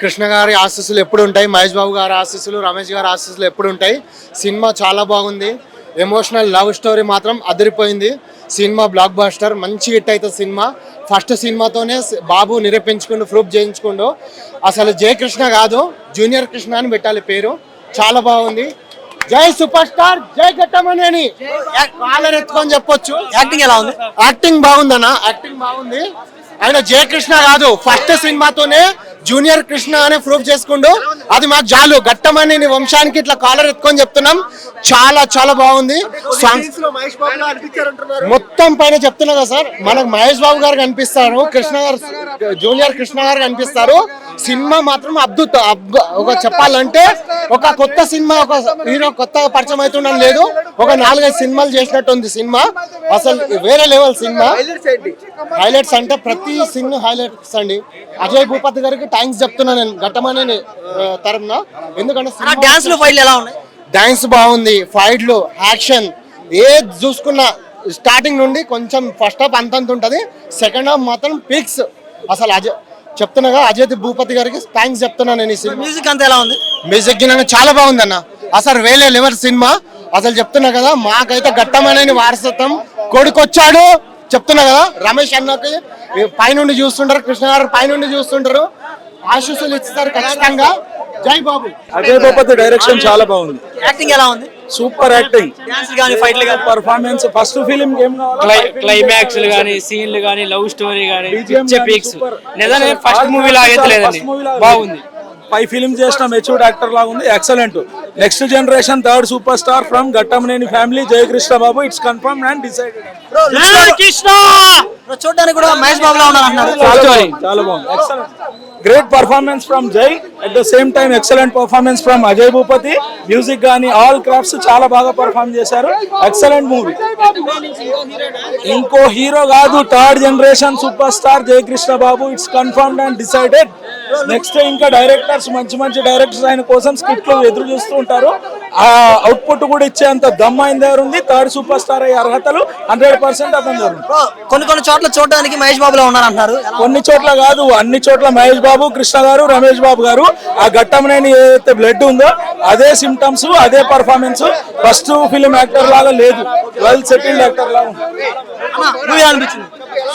కృష్ణ గారి ఆశీస్సులు ఎప్పుడు ఉంటాయి, మహేష్ బాబు గారి ఆశీస్సులు, రమేష్ గారి ఆశీస్సులు ఎప్పుడు ఉంటాయి. సినిమా చాలా బాగుంది. ఎమోషనల్ లవ్ స్టోరీ మాత్రం అదిరిపోయింది. సినిమా బ్లాక్ బాస్టర్, మంచి హిట్ అవుతుంది సినిమా. ఫస్ట్ సినిమాతోనే బాబు నిరూపించుకుంటూ ప్రూఫ్ చేయించుకుంటూ అసలు జయ కృష్ణ కాదు జూనియర్ కృష్ణ అని పెట్టాలి పేరు. చాలా బాగుంది. జై సూపర్ స్టార్, జై గట్టమనేని కాలర్ ఎత్తుకొని చెప్పొచ్చు. యాక్టింగ్ ఎలా ఉంది? యాక్టింగ్ బాగుందన్న, యాక్టింగ్ బాగుంది. ఆయన జయ కృష్ణ కాదు, ఫస్ట్ సినిమాతోనే జూనియర్ కృష్ణ అనే ప్రూఫ్ చేసుకుంటూ అది మాకు చాలు. గట్టమనేని వంశానికి ఇట్లా కాలర్ ఎత్తుకొని చెప్తున్నాం. చాలా చాలా బాగుంది. మొత్తం పైన చెప్తున్నా కదా సార్, మనకు మహేష్ బాబు గారు కనిపిస్తారు, కృష్ణ గారు జూనియర్ కృష్ణ గారు కనిపిస్తారు. సినిమా మాత్రం అద్భుత. ఒక చెప్పాలంటే ఒక కొత్త సినిమా, ఒక హీరో కొత్తగా పరిచయం అవుతుండడం లేదు, ఒక 4-5 సినిమాలు చేసినట్టు ఉంది సినిమా. అసలు వేరే లెవెల్ సినిమా. హైలైట్స్ అంటే ప్రతి సినిమా హైలైట్స్ అండి. అజయ్ భూపతి గారికి థ్యాంక్స్ చెప్తున్నా నేను గట్టమనేని తరపున. ఎందుకంటే డాన్స్ లో ఫైట్లు ఎలా ఉన్నాయి? డాన్స్ బాగుంది, ఫైట్లు, యాక్షన్ ఏది చూసుకున్నా స్టార్టింగ్ నుండి కొంచెం ఫస్ట్ హాఫ్ అంతంత ఉంటుంది, సెకండ్ హాఫ్ మాత్రం పిక్స్. అసలు చెప్తున్నాగా అజయ్ భూపతి గారికి థ్యాంక్స్ చెప్తున్నా నేను. ఈ సినిమా మ్యూజిక్ అంతా ఎలా ఉంది? మ్యూజిక్ చాలా బాగుంది అన్న. అసలు వేలే లెవెల్ సినిమా. అసలు చెప్తున్నా కదా, మాకైతే గట్టమనేని వారసత్వం కొడుకొచ్చాడు. చెప్తున్నా కదా, రమేష్ అన్నకి పైనుండి చూస్తుంటారు, కృష్ణ గారు పైనుండి చూస్తుంటారు, ఆశీస్సులు ఇస్తారు ఖచ్చితంగా. జై బాబు. అజయ్ భూపతి డైరెక్షన్ చాలా బాగుంది. యాక్టింగ్ ఎలా ఉంది? సూపర్ యాక్టింగ్, డాన్స్ గానీ ఫైట్లు గానీ పర్ఫార్మెన్స్. ఫస్ట్ ఫిలిం ఏం క్లైమాక్స్ గానీ, సీన్లు గానీ, లవ్ స్టోరీ గానీ, పిక్స్ నిజంగా ఫస్ట్ మూవీ లాగైతే లేదండి, బాగుంది. 5 ఫిలిం చేసిన మెచ్యూర్డ్ యాక్టర్ లాగా ఉంది. Excellent. Next generation third super star from Ghattamaneni family Jaya Krishna Babu. It's confirm and decided. చూడడానికి కూడా మహేష్ బాబు లా ఉన్నారు. చాలా బాగుంది. ఎక్సలెంట్. గ్రేట్ పర్ఫార్మెన్స్ ఫ్రమ్ జై. At the same time excellent performance from Ajay Bhupathi. Music గానీ ఆల్ క్రాఫ్ట్స్ చాలా బాగా పర్ఫార్మ్ చేశారు. Excellent movie. ఇంకో హీరో కాదు, third generation super star Jaya Krishna Babu. It's confirmed and decided. Next ఇంకా డైరెక్టర్స్, మంచి మంచి డైరెక్టర్స్ ఆయన కోసం స్క్రిప్ట్లు ఎదురు చూస్తూ ఉంటారు. ఆ అవుట్పుట్ కూడా ఇచ్చేంత దమ్ ఆయన దగ్గర ఉంది. థర్డ్ సూపర్ స్టార్ అయ్యే అర్హతలు 100% అతని దగ్గర ఉంది. కొన్ని చోట్ల చూడడానికి మహేష్ బాబులో ఉన్నారు అంటారు. కొన్ని చోట్ల కాదు, అన్ని చోట్ల మహేష్ బాబు, కృష్ణ గారు, రమేష్ బాబు గారు. ఆ గట్టమనేని ఏదైతే బ్లడ్ ఉందో అదే సిమ్టమ్స్, అదే పర్ఫార్మెన్స్. ఫస్ట్ ఫిలిం యాక్టర్ లాగా లేదు, వెల్ సెటిల్డ్ యాక్టర్ లాగా ఉంది. అనిపించింది.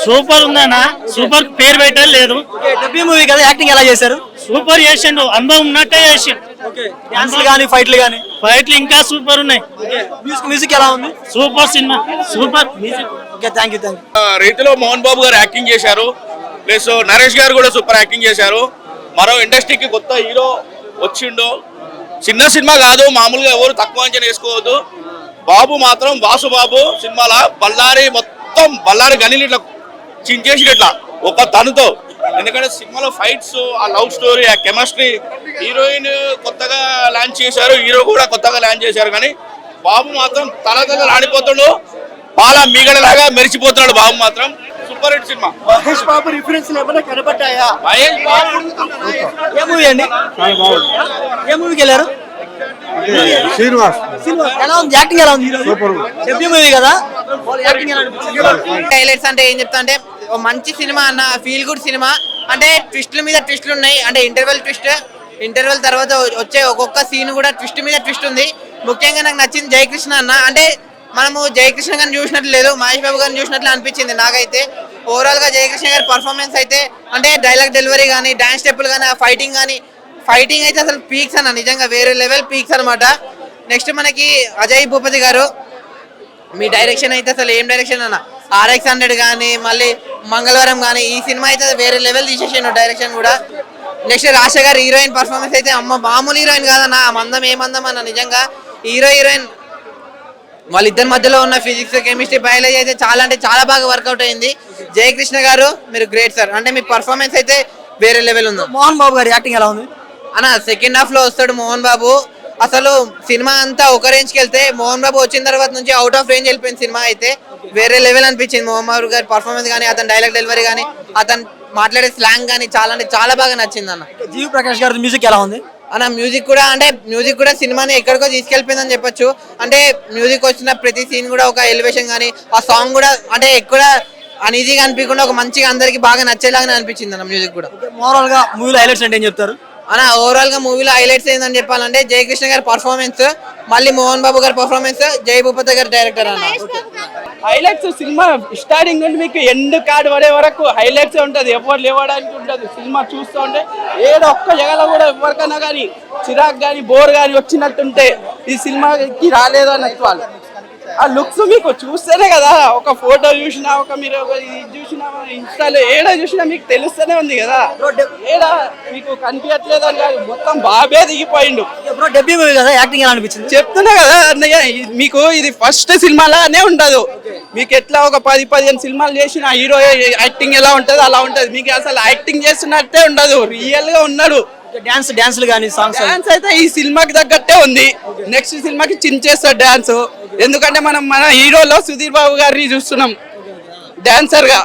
సూపర్ ఉందన్నా, సూపర్ పేరు పెట్టాలి లేదు. డెబ్యూ మూవీ కదా, యాక్టింగ్ ఎలా చేశారు? సూపర్ చేసిండు, అనుభవం ఉన్నట్టే చేసిండు. డాన్స్లు గానీ ఫైట్లు గానీ? ఫైట్లు ఇంకా సూపర్ ఉన్నాయి. మ్యూజిక్ ఎలా ఉంది? Super cinema, super music. Okay, thank you. రీతిలో మోహన్ బాబు గారు యాక్టింగ్ చేశారు, ప్లస్ నరేష్ గారు కూడా సూపర్ యాక్టింగ్ చేశారు. మరో ఇండస్ట్రీకి కొత్త హీరో వచ్చిండు. చిన్న సినిమా కాదు, మామూలుగా ఎవరు తక్కువ అంచనా వేసుకోవద్దు. బాబు మాత్రం వాసు బాబు సినిమాల బళ్ళారి గనిలు ఇట్లా చించేసి ఇట్లా ఒక తనుతో. ఎందుకంటే సినిమాలో ఫైట్స్, ఆ లవ్ స్టోరీ, ఆ కెమిస్ట్రీ. హీరోయిన్ కొత్తగా లాంచ్ చేశారు, హీరో కూడా కొత్తగా లాంచ్ చేశారు, కానీ బాబు మాత్రం తల రాడిపోతాడు, పాల మీగడలాగా మెరిచిపోతున్నాడు బాబు మాత్రం. సూపర్ హిట్ సినిమా. మహేష్ బాబు రిఫరెన్స్ ఏమైనా కనబడ్డాయా? మహేష్ బాబు ఏ మూవీ అండి? ఏ మూవీకి వెళ్ళారు? శ్రీనివాస్. ఎలా ఉంది? యాక్టింగ్ ఎలా ఉంది? డెబ్యూ మూవీ కదా, యాక్టింగ్ ఎలా అనిపించింది? హైలైట్స్ అంటే ఏం చెప్తా అంటే, మంచి సినిమా అన్న, ఫీల్ గుడ్ సినిమా. అంటే ట్విస్ట్ల మీద ట్విస్ట్లు ఉన్నాయి. అంటే ఇంటర్వెల్ తర్వాత వచ్చే ఒక్కొక్క సీన్ కూడా ట్విస్ట్ మీద ట్విస్ట్ ఉంది. ముఖ్యంగా నాకు నచ్చింది జయకృష్ణ అన్న. అంటే మనము జయకృష్ణ గారిని చూసినట్లు లేదు, మహేష్ బాబు గారిని చూసినట్లు అనిపించింది నాకైతే. ఓవరాల్ గా జయకృష్ణ గారి పర్ఫార్మెన్స్ అయితే, అంటే డైలాగ్ డెలివరీ కానీ, డాన్స్ స్టెప్పులు కానీ, ఆ ఫైటింగ్ అయితే అసలు పీక్స్ అన్న, నిజంగా వేరే లెవెల్ పీక్స్ అనమాట. నెక్స్ట్ మనకి అజయ్ భూపతి గారు, మీ డైరెక్షన్ అయితే అసలు ఏం డైరెక్షన్ అన్న. RX-100 కానీ, మళ్ళీ మంగళవారం కానీ, ఈ సినిమా అయితే వేరే లెవెల్ తీసేసాను డైరెక్షన్ కూడా. నెక్స్ట్ రాశ గారి హీరోయిన్ పర్ఫార్మెన్స్ అయితే అమ్మ మామూలు హీరోయిన్ కాదన్న. ఆ మందం ఏమందం అన్న, నిజంగా హీరోయిన్ వాళ్ళిద్దరి మధ్యలో ఉన్న ఫిజిక్స్, కెమిస్ట్రీ, బయాలజీ అయితే చాలా అంటే చాలా బాగా వర్కౌట్ అయింది. జయకృష్ణ గారు మీరు గ్రేట్ సార్. అంటే మీ పర్ఫార్మెన్స్ అయితే వేరే లెవెల్ ఉంది. మోహన్ బాబు గారి యాక్టింగ్ ఎలా ఉంది అన్న? సెకండ్ హాఫ్ లో వస్తాడు మోహన్ బాబు. అసలు సినిమా అంతా ఒక రేంజ్కి వెళ్తే, మోహన్ బాబు వచ్చిన తర్వాత నుంచి అవుట్ ఆఫ్ రేంజ్ వెళ్ళిపోయింది సినిమా అయితే. వేరే లెవెల్ అనిపించింది మోహన్ బాబు గారి పర్ఫార్మెన్స్ కానీ, అతని డైలాగ్ డెలివరీ కానీ, అతను మాట్లాడే స్లాంగ్ కానీ చాలా అంటే చాలా బాగా నచ్చింది అన్న. జీవి ప్రకాష్ గారి మ్యూజిక్ ఎలా ఉంది అన్న? మ్యూజిక్ కూడా సినిమాని ఎక్కడికో తీసుకెళ్ళిపోయిందని చెప్పొచ్చు. అంటే మ్యూజిక్ వచ్చిన ప్రతి సీన్ కూడా ఒక ఎలివేషన్ కానీ, ఆ సాంగ్ కూడా అంటే ఎక్కడ అనీజీగా అనిపించకుండా ఒక మంచిగా అందరికి బాగా నచ్చేలాగానే అనిపించింది అన్న మ్యూజిక్ కూడా. ఓవరాల్ గా మూవీలో హైలైట్స్ అంటే ఏం చెప్తారు? అన్న ఓవరాల్ గా మూవీలో హైలైట్స్ ఏందని చెప్పాలంటే జయకృష్ణ గారి పర్ఫార్మెన్స్, మళ్ళీ మోహన్ బాబు గారి పర్ఫార్మెన్స్, జై భూపతి గారి డైరెక్టర్ అన్న. హైలైట్స్ సినిమా స్టార్టింగ్ నుండి మీకు ఎండ్ కార్డ్ పడే వరకు హైలైట్స్ ఉంటది. ఎవరు లేవడానికి ఉంటది. సినిమా చూస్తూ ఉంటే ఏదో ఒక్క జగలో కూడా ఎవరికైనా కానీ చిరాక్ కానీ బోర్ కానీ వచ్చినట్టుంటే ఈ సినిమాకి రాలేదు అన్నట్టు వాళ్ళు. ఆ లుక్స్ మీకు చూస్తేనే కదా, ఒక ఫోటో చూసినా, ఒక మీరు ఇది చూసినా, ఇన్స్టాలో ఏడా చూసినా మీకు తెలుస్తూనే ఉంది కదా. ఏడా మీకు కనిపించట్లేదు అని కాదు, మొత్తం బాబే దిగిపోయిండు. బ్రో డెబ్యూ మూవీ కదా, యాక్టింగ్ ఎలా అనిపించింది? చెప్తున్నా కదా అన్నయ్య, మీకు ఇది ఫస్ట్ సినిమాలానే ఉండదు. మీకు ఎట్లా ఒక 10-15 సినిమాలు చేసిన హీరో యాక్టింగ్ ఎలా ఉంటది అలా ఉంటది. మీకు అసలు యాక్టింగ్ చేస్తున్నట్టే ఉండదు, రియల్ గా ఉన్నాడు. డాన్స్లు కానీ సాంగ్స్ డాన్స్ అయితే ఈ సినిమాకి తగ్గట్టే ఉంది. నెక్స్ట్ సినిమాకి చించేస్తాడు డాన్స్. ఎందుకంటే మనం మన హీరోలో సుధీర్ బాబు గారిని చూస్తున్నాం డాన్సర్ గా,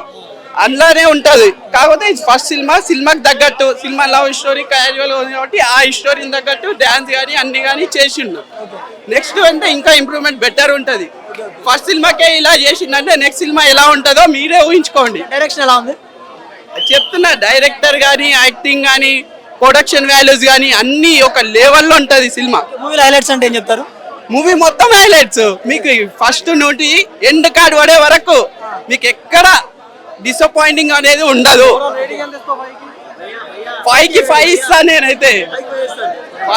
అందులోనే ఉంటది. కాకపోతే ఇది ఫస్ట్ సినిమాకి తగ్గట్టు, సినిమా లవ్ స్టోరీ క్యాజువల్ ఉంది కాబట్టి ఆ స్టోరీని తగ్గట్టు డాన్స్ కానీ అన్ని కానీ చేసిండు. నెక్స్ట్ అంటే ఇంకా ఇంప్రూవ్మెంట్ బెటర్ ఉంటది. ఫస్ట్ సినిమాకే ఇలా చేసిండంటే నెక్స్ట్ సినిమా ఎలా ఉంటుందో మీరే ఊహించుకోండి. డైరెక్షన్ ఎలా ఉంది? చెప్తున్నా, డైరెక్టర్ కానీ యాక్టింగ్ కానీ ప్రొడక్షన్ వాల్యూస్ కానీ అన్ని ఒక లెవెల్లో ఉంటది సినిమా. మూవీలో హైలైట్స్ అంటే ఏం చెప్తారు? మూవీ మొత్తం హైలైట్స్ మీకు ఫస్ట్ నుండి ఎండ్ కార్డ్ పడే వరకు మీకు ఎక్కడ డిసప్పాయింటింగ్ అనేది ఉండదు. 5కి 5 ఇస్తా, నేనైతే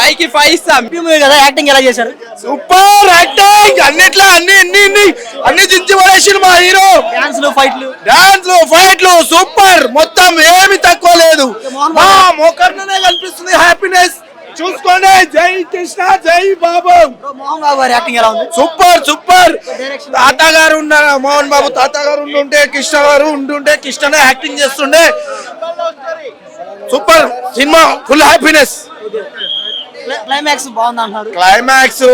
5కి 5 ఇస్తా. మూవీ కదా, యాక్టింగ్ ఎలా చేశారు? సూపర్ యాక్టింగ్, అన్నిట్లో అన్ని చించి పడేసిన మా హీరో. డాన్స్లు ఫైట్లు సూపర్, మొత్తం ఏమి తక్కువ లేదు. మా మోకర్ణనే కనిపిస్తుంది హ్యాపీనెస్. చూసుకోండి, జై కృష్ణ జై బాబు. మోహన్ బాబు గారి యాక్టింగ్ ఎలా ఉంది? సూపర్. తాత గారు ఉన్నారు, మోహన్ బాబు తాత గారు ఉంటుంటే కృష్ణ గారు ఉంటుంటే కృష్ణనే యాక్టింగ్ చేస్తుండే. Super cinema, full happiness. Climax బాగుంది అంటున్నారు. క్లైమాక్స్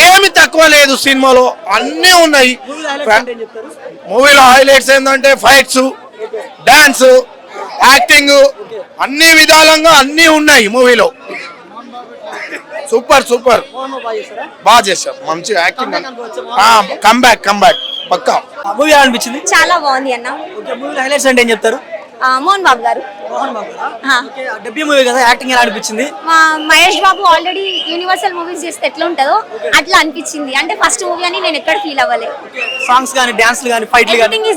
ఏమి తక్కువ లేదు, సినిమాలో అన్నీ ఉన్నాయి. మూవీలో హైలైట్స్ ఏంటంటే ఫైట్స్, డాన్స్, యాక్టింగ్, అన్ని విధాలంగా అన్ని ఉన్నాయి మూవీలో. సూపర్ బాగా చేశారు, మంచి యాక్టింగ్. కంబ్యాక్ పక్కా. మూవీ ఎలా అనిపించింది? చాలా బాగుంది అన్న. మూవీలో హైలైట్స్ అంటే ఏం చెప్తారు? మోహన్ బాబు గారు. డెబ్యూ మూవీ కదా, యాక్టింగ్ ఎలా అనిపించింది? Mahesh Babu already universal movies చేస్తే ఎట్లా ఉంటుందో అట్లా అనిపించింది. అంటే ఫస్ట్ మూవీ అని నేను ఎక్కడ ఫీల్ అవ్వలేదు. సాంగ్స్ కానీ డాన్స్లు కానీ ఫైట్లు కానీ ఎవ్రీథింగ్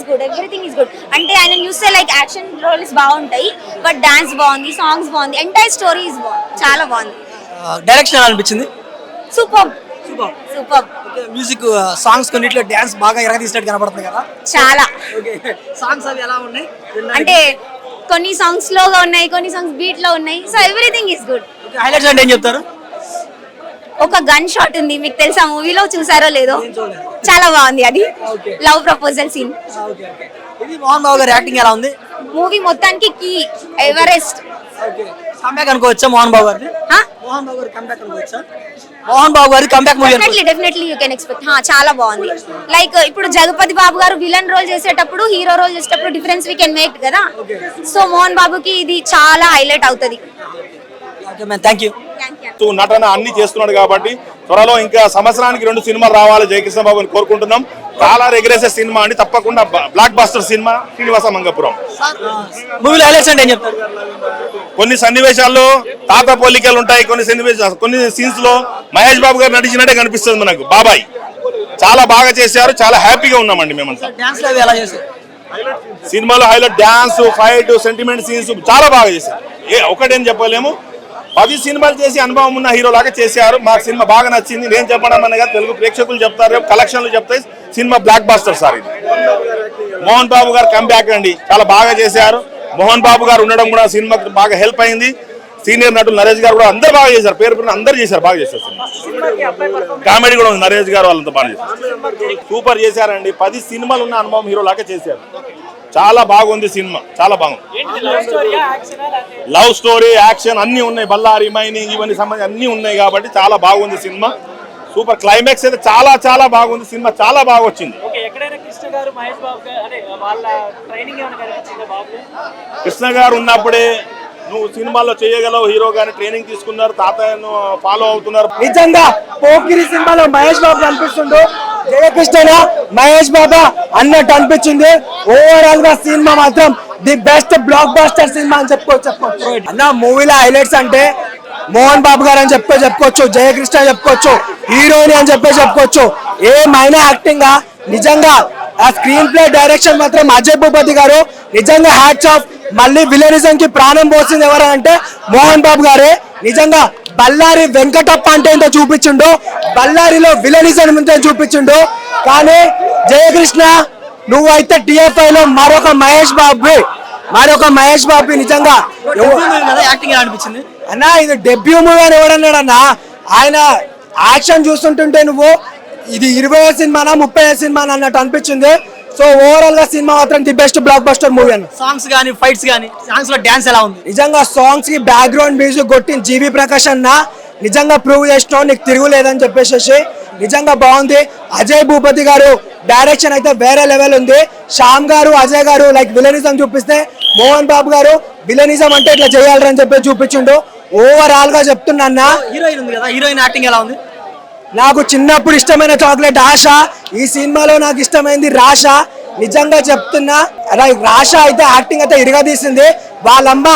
ఇస్ గుడ్. అంటే ఆయన చూస్తే లైక్ యాక్షన్ రోల్స్ బాగుంటాయి, బట్ డాన్స్ బాగుంది, సాంగ్స్ బాగుంది, ఎంటైర్ స్టోరీ ఇస్ బాగుంది, చాలా బాగుంది. డైరెక్షన్ ఎలా అనిపించింది? సూపర్. మ్యూజిక్, సాంగ్స్ కొన్నిట్లో డాన్స్ బాగా ఎరగదీసినట్టు కనబడుతుంది కదా. చాలా. సాంగ్స్ అవి ఎలా ఉన్నాయి? అంటే కొన్ని సాంగ్స్ స్లోగా ఉన్నాయి, కొన్ని సాంగ్స్ బీట్ లో ఉన్నాయి. So everything is good. Highlights అంటే ఏం చెప్తారు? ఒక గన్ షాట్ ఉంది, మీకు తెలుసా? మూవీలో చూసారో లేదో, చాలా బాగుంది. అది లవ్ ప్రపోజల్ సీన్. ఇది మోహన్ బాబు గారి యాక్టింగ్ ఎలా ఉంది? మూవీ మొత్తానికి కీ ఎవరెస్ట్. కంబ్యాక్ అనుకోవచ్చా మోహన్ బాబు గారిని? మోహన్ బాబు గారి కంబ్యాక్ అనుకోవచ్చా? మోహన్ బాబు గారి comeback movie definitely you can expect. చాలా బాగుంది. లైక్ ఇప్పుడు జగపతి బాబు గారు విలన్ రోల్ చేసేటప్పుడు, హీరో రోల్ చేసేటప్పుడు డిఫరెన్స్ వీ కెన్ మేక్ కదా. సో మోహన్ బాబుకి ఇది చాలా హైలైట్ అవుతుంది. Thank you. నటన అన్ని చేస్తున్నాడు కాబట్టి త్వరలో ఇంకా సంవత్సరానికి 2 సినిమాలు రావాలి జయకృష్ణ బాబుని కోరుకుంటున్నాం. చాలా రెగ్రెసెస్ సినిమా అండి, తప్పకుండా blockbuster cinema Srinivasa Mangapuram. మూవీలో హైలైట్స్ అంటే ఏం చెప్తారు? కొన్ని సన్నివేశాల్లో తాత పోలికలు ఉంటాయి, కొన్ని సీన్స్ లో మహేష్ బాబు గారు నటించినట్టే కనిపిస్తుంది మనకు. బాబాయ్ చాలా బాగా చేశారు, చాలా హ్యాపీగా ఉన్నామండి మేమంతా. డాన్స్ అవి ఎలా చేశారు? సినిమాలో highlight dance, fight, sentiment scenes చాలా బాగా చేశారు. ఒకటేం చెప్పలేము, 10 సినిమాలు చేసి అనుభవం ఉన్న హీరో లాగా చేశారు. మాకు సినిమా బాగా నచ్చింది. నేను చెప్పడం అనగా తెలుగు ప్రేక్షకులు చెప్తారు, రేపు కలెక్షన్లు చెప్తాయి. Cinema blockbuster sir. ఇది మోహన్ బాబు గారు కంబ్యాక్ అండి, చాలా బాగా చేశారు. మోహన్ బాబు గారు ఉండడం కూడా సినిమాకి బాగా హెల్ప్ అయింది. సీనియర్ నటులు నరేష్ గారు కూడా అందరు బాగా చేశారు, పేరు అందరు చేశారు, బాగా చేశారు. కామెడీ కూడా ఉంది, నరేష్ గారు వాళ్ళంతా బాగా చేశారు, సూపర్ చేశారండి. 10 సినిమాలు ఉన్న అనుభవం హీరో లాగా చేశారు. చాలా బాగుంది సినిమా, చాలా బాగుంది. లవ్ స్టోరీ, యాక్షన్ అన్ని ఉన్నాయి, బల్లారి మైనింగ్ ఇవన్నీ సంబంధించి అన్ని ఉన్నాయి కాబట్టి చాలా బాగుంది సినిమా. సూపర్. క్లైమాక్స్ అయితే చాలా బాగుంది సినిమా, చాలా బాగా వచ్చింది. కృష్ణ గారు ఉన్నప్పుడే నువ్వు సినిమాలో చేయగలవు, హీరో గారిని ట్రైనింగ్ తీసుకున్నారు, తాతయ్యను ఫాలో అవుతున్నారు. నిజంగా పోకిరి సినిమాలో మహేష్ బాబు అనిపిస్తుండు, జయకృష్ణ మహేష్ బాబా అన్నట్టు అనిపించింది. ఓవరాల్ గా సినిమా మాత్రం the best block buster cinema అని చెప్పుకోవచ్చు అన్న. మూవీలో హైలైట్స్ అంటే మోహన్ బాబు గారు అని చెప్పుకోవచ్చు, జయకృష్ణ చెప్పుకోవచ్చు, హీరోయిన్ అని చెప్పుకోవచ్చు. ఏమైనా యాక్టింగ్ నిజంగా ఆ స్క్రీన్ ప్లే డైరెక్షన్ మాత్రం అజయ్ భూపతి గారు నిజంగా హ్యాట్స్ ఆఫ్. మళ్ళీ విలనిజం కి ప్రాణం పోసింది ఎవరంటే మోహన్ బాబు గారే. నిజంగా బళ్ళారి వెంకటప్ప అంటే ఏంటో చూపించిండు, బళ్ళారిలో విలనిజం అంటే చూపించిండు. కానీ జయకృష్ణ నువ్వైతే టిఎఫ్ఐ లో మరొక మహేష్ బాబు నిజంగా యాక్టింగ్ అనిపించింది అన్న. ఇది డెబ్యూ మూవీ అని ఎవడన్నాడన్నా. ఆయన యాక్షన్ చూస్తుంటుంటే నువ్వు ఇది 20వ సినిమానా 30వ సినిమానా అన్నట్టు అనిపించింది. సో ఓవరాల్ గా సినిమా మాత్రం the best block buster movie అన్న. సాంగ్స్ గానీ ఫైట్స్ గానీ సాంగ్స్ లో డాన్స్ ఎలా ఉంది? నిజంగా సాంగ్స్ కి బ్యాక్గ్రౌండ్ మ్యూజిక్ కొట్టిన జీవి ప్రకాష్ అన్న నిజంగా ప్రూవ్ చేసినావు, నీకు తిరుగులేదని చెప్పేసి నిజంగా బాగుంది. అజయ్ భూపతి గారు డైరెక్షన్ అయితే వేరే లెవెల్ ఉంది. శ్యామ్ గారు, అజయ్ గారు లైక్ విలనిజం చూపిస్తే, మోహన్ బాబు గారు విలనిజం అంటే ఇట్లా చేయాలని చెప్పి చూపించిండు. ఓవరాల్ గా చెప్తున్నా. హీరోయిన్ ఉంది కదా, హీరోయిన్ యాక్టింగ్ ఎలా ఉంది? నాకు చిన్నప్పుడు ఇష్టమైన చాక్లెట్ ఆశ, ఈ సినిమాలో నాకు ఇష్టమైంది రాష. నిజంగా చెప్తున్నా రాష అయితే యాక్టింగ్ అయితే ఇరగదీసింది. వాళ్ళమ్మ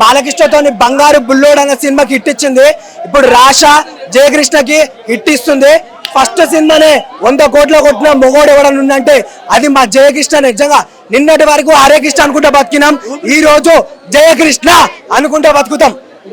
బాలకృష్ణతోని బంగారు బుల్లోడు అనే సినిమాకి హిట్ ఇచ్చింది. ఇప్పుడు రాష జయకృష్ణకి హిట్ ఇస్తుంది. ఫస్ట్ సినిమానే 100 కోట్ల కొట్టిన మొగోడు ఎవడన్నా ఉందంటే అది మా జయకృష్ణ. నిజంగా నిన్నటి వరకు హరే కృష్ణ అనుకుంటా బతికినాం, ఈ రోజు జయకృష్ణ అనుకుంటా బతుకుతాం.